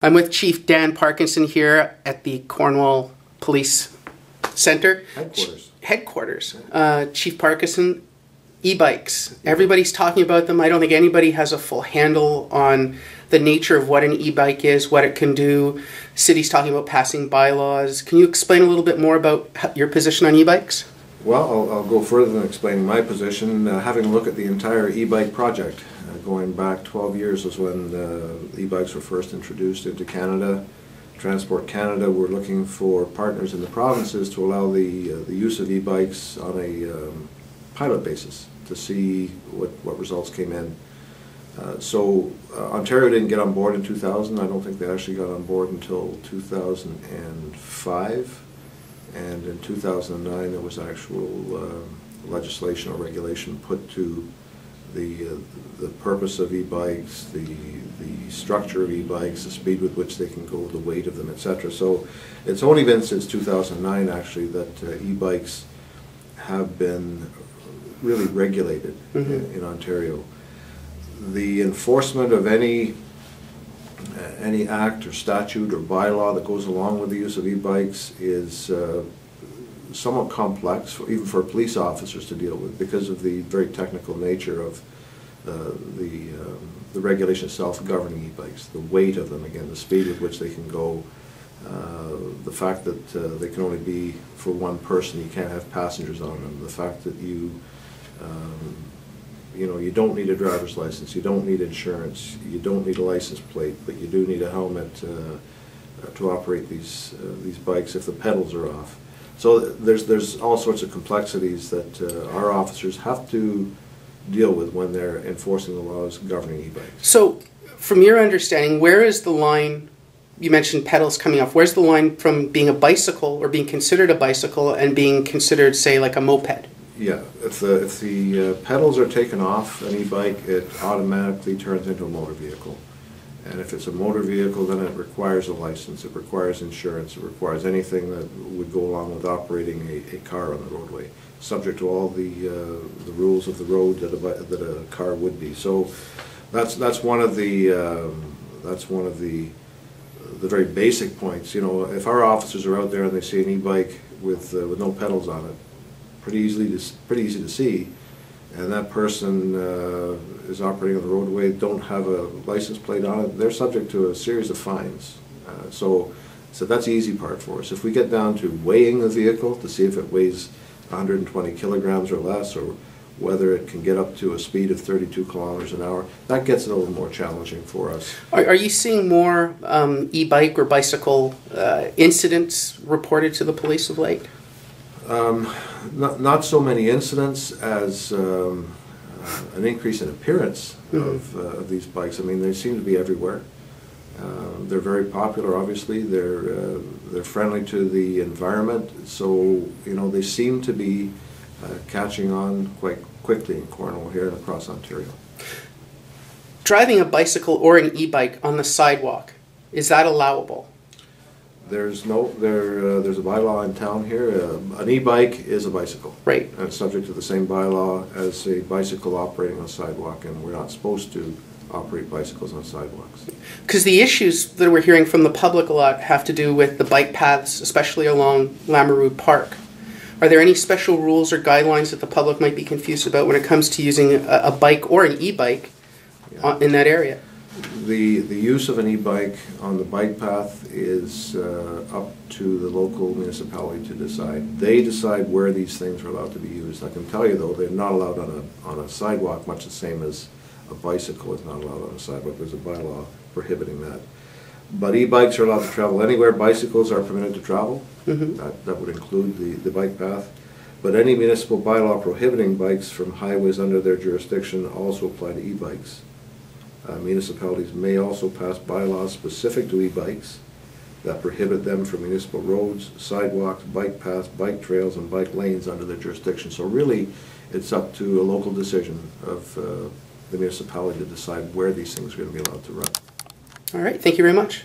I'm with Chief Dan Parkinson here at the Cornwall Police Center. Headquarters. Chief Parkinson, e-bikes. Everybody's talking about them. I don't think anybody has a full handle on the nature of what an e-bike is, what it can do. City's talking about passing bylaws. Can you explain a little bit more about your position on e-bikes? Well, I'll go further than explaining my position. Having a look at the entire e-bike project, going back 12 years was when e-bikes were first introduced into Canada. Transport Canada were looking for partners in the provinces to allow the use of e-bikes on a pilot basis to see what results came in. Ontario didn't get on board in 2000. I don't think they actually got on board until 2005. And in 2009 there was actual legislation or regulation put to the purpose of e-bikes, the structure of e-bikes, the speed with which they can go, the weight of them, etc. So it's only been since 2009 actually that e-bikes have been really regulated in Ontario. The enforcement of any act or statute or bylaw that goes along with the use of e-bikes is somewhat complex, even for police officers to deal with, because of the very technical nature of the regulation itself governing e-bikes, the weight of them, again, the speed with which they can go, the fact that they can only be for one person, you can't have passengers on them, the fact that you don't need a driver's license, you don't need insurance, you don't need a license plate, but you do need a helmet to operate these bikes if the pedals are off. So there's all sorts of complexities that our officers have to deal with when they're enforcing the laws governing e-bikes. So, from your understanding, where is the line? You mentioned pedals coming off. Where's the line from being a bicycle or being considered a bicycle and being considered, say, like a moped? Yeah, if the pedals are taken off an e-bike, it automatically turns into a motor vehicle. And if it's a motor vehicle, then it requires a license, it requires insurance, it requires anything that would go along with operating a car on the roadway, subject to all the rules of the road that a car would be. So that's one of the very basic points. You know, if our officers are out there and they see an e-bike with no pedals on it, pretty easy to see, and that person is operating on the roadway, don't have a license plate on it, they're subject to a series of fines. So that's the easy part for us. If we get down to weighing the vehicle to see if it weighs 120 kilograms or less, or whether it can get up to a speed of 32 kilometers an hour, that gets a little more challenging for us. Are you seeing more e-bike or bicycle incidents reported to the police of late? Not so many incidents as an increase in appearance of these bikes. I mean, they seem to be everywhere. They're very popular, obviously. They're friendly to the environment, so they seem to be catching on quite quickly in Cornwall here and across Ontario. Driving a bicycle or an e-bike on the sidewalk, is that allowable? There's a bylaw in town here. An e-bike is a bicycle. Right. And it's subject to the same bylaw as a bicycle operating on a sidewalk, and we're not supposed to operate bicycles on sidewalks. Because the issues that we're hearing from the public a lot have to do with the bike paths, especially along Lamoureux Park. Are there any special rules or guidelines that the public might be confused about when it comes to using a bike or an e-bike in that area? The use of an e-bike on the bike path is up to the local municipality to decide. They decide where these things are allowed to be used. I can tell you though, they're not allowed on a sidewalk, much the same as a bicycle is not allowed on a sidewalk. There's a bylaw prohibiting that. But e-bikes are allowed to travel anywhere. Bicycles are permitted to travel. That would include the bike path. But any municipal bylaw prohibiting bikes from highways under their jurisdiction also apply to e-bikes. Municipalities may also pass bylaws specific to e-bikes that prohibit them from municipal roads, sidewalks, bike paths, bike trails, and bike lanes under their jurisdiction. So really, it's up to a local decision of the municipality to decide where these things are going to be allowed to run. All right, thank you very much.